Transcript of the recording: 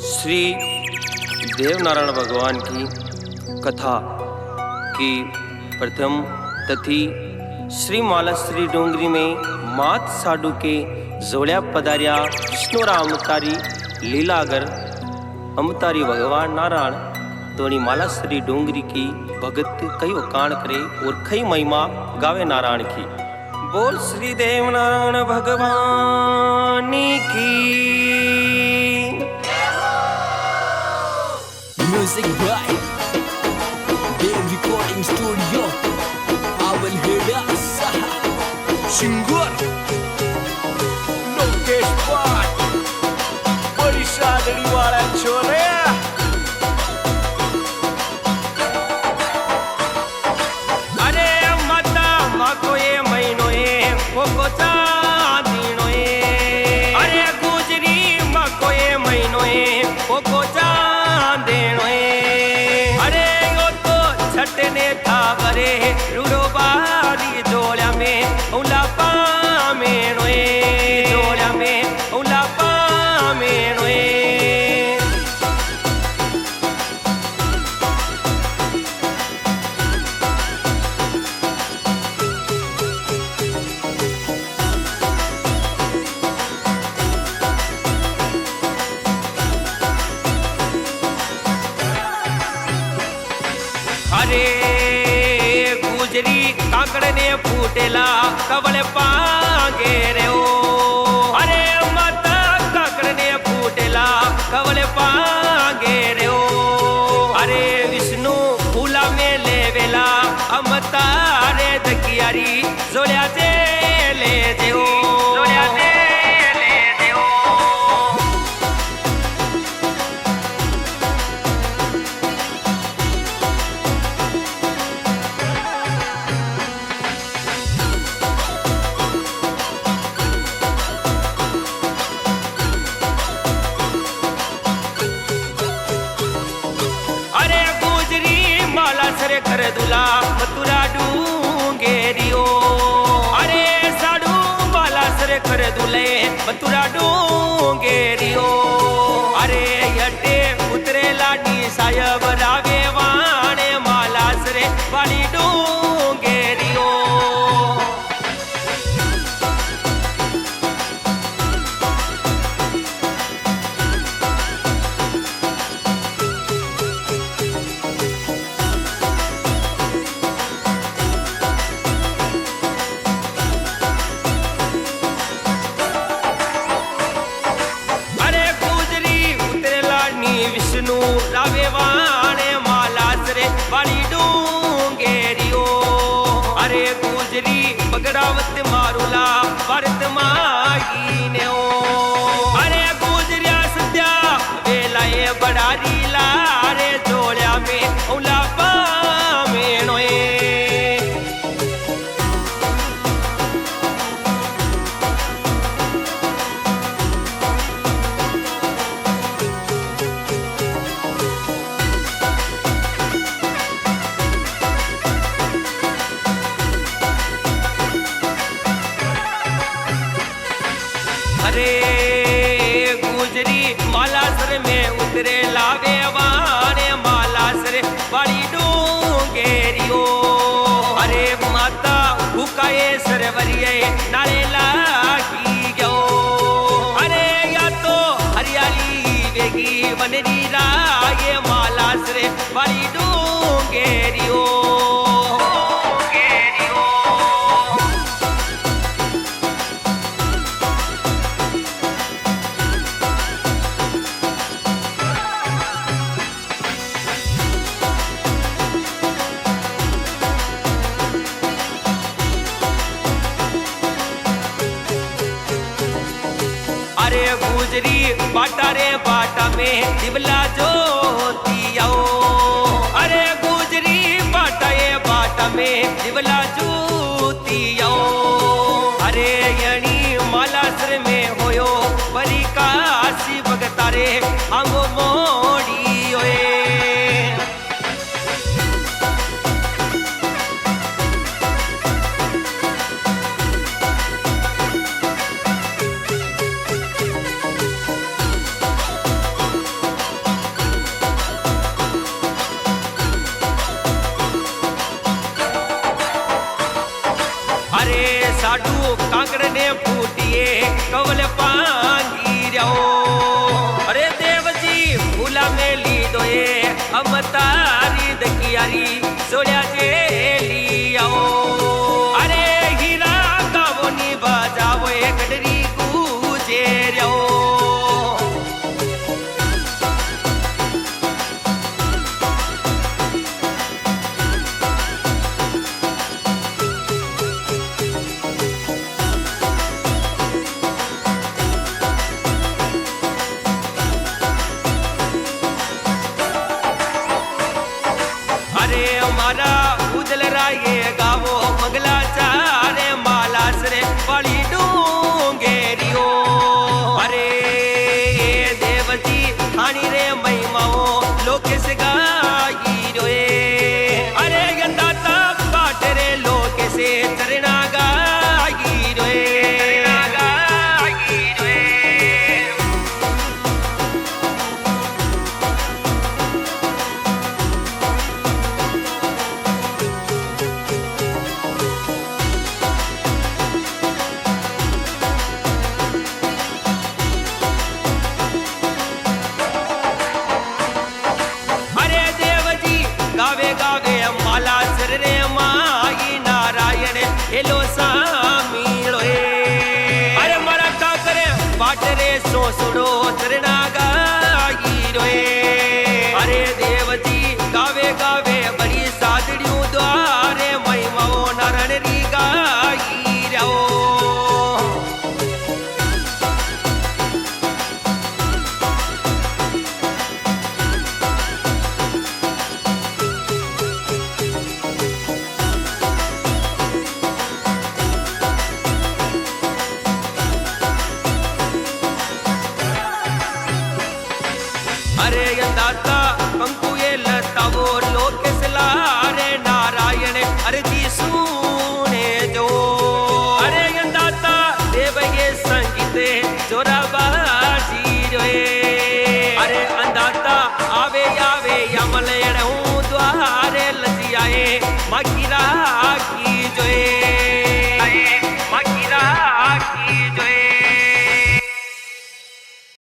श्री देवनारायण भगवान की कथा की प्रथम तिथि श्री मालाश्री डोंगरी में मात साडू के जोड़िया पधारिया विष्णुराम अवतारी लीलागर अवतारी भगवान नारायण तोनी मालाश्री डोंगरी की भगत कई वकाण करे और कई महिमा गावे नारायण की। बोल श्री देवनारायण भगवान की। Music by Dave Recording Studio. Awan Hedas Shingur Lokesh Pat Odisha Dariwala Chole. अरे माता माको ये महीनो ये कोको चांदीनो ये। अरे गुजरी माको ये महीनो ये कोको चांदीनो ये। अरे यो तो छटने था बरे रूडो बारी जोड़ा में उला पामेनो ये। जोड़ा में उला पामेनो ये। अरे गुजरी काकड़ ने फूटेला कबल पागे रे ओ। अरे माता काकड़ ने फूटेला कबल पागे रे ओ। अरे विष्णु फूला में लेवेला अमता रे दकियारी जोड़िया दे ले देओ। जोड़िया दे ले देओ। अरे गुजरी माला सरे कर दुला मथुरा डूंगेरियो। अरे साडू माला सरे कर दुले मथुरा डूंगेरियो। अरे यटे उतरे लाडी सायब रावे वाणे माला सरे वाली डूंगेरियो। अरे गुजरी उतरे लाडनी विष्णु रावे वाणे मालासरे वाली डूंगेरियो। अरे गुजरी बगड़ावत मारुला भरत मागी ने ओ। अरे गुजरिया सद्या वेलाए बड़ारी लारे जोड़िया में उला पामेनो ये। अरे गुजरी मालासर में उतरे लावे वाणे मालासर वाली डूंगेरियो। अरे माता भूकाए सरवरिये नाले लागी गयो। अरे या तो हरियाली वेगी वनरी राये मालासर वाली डूंगेरियो। अरे गुजरी बाटा रे बाटा में दिवला ज्योतियाओ। अरे गुजरी बाटा ये बाटा में दिवला ज्योतियाओ। अरे यणी मालासर में होयो परी काशी भगतारे आंगो मोड़ी ओए। कांकड़ ने फूटिए कवल पांगी रहो। अरे देव जी फूला में ली दोए हम तारी दकियारी सोया जेली आओ। अरे हीरा गावो नी बजावो गडरी कूजे रहो। अरे हमारा उदल राये गावो मंगला चारे माला सरे वाली डूंगेरियो। अरे देवती हानी रे महिमाओ लोकेश गाई रोए। अरे गंदाता बाट रे लोकेश चरणा गाई रोए। गावे गावे माला सर रे माई नारायण हेलो सामीलो। अरे मरा का करे बाट रे सो सुड़ो चरणा गाई रोए। अरे देवती गावे गावे बड़ी सादड़ियों द्वारे महिमाओ नारायण री गाई रहो। अरे दाता कंकु ये लतावो लोकेश लारे नारायण अर्जी सुने जो। अरे दाता देव ये संगीत जोरा बाजी रोए। अरे अंदाता आवे आवे यमल द्वारे लजियाए मकीरा की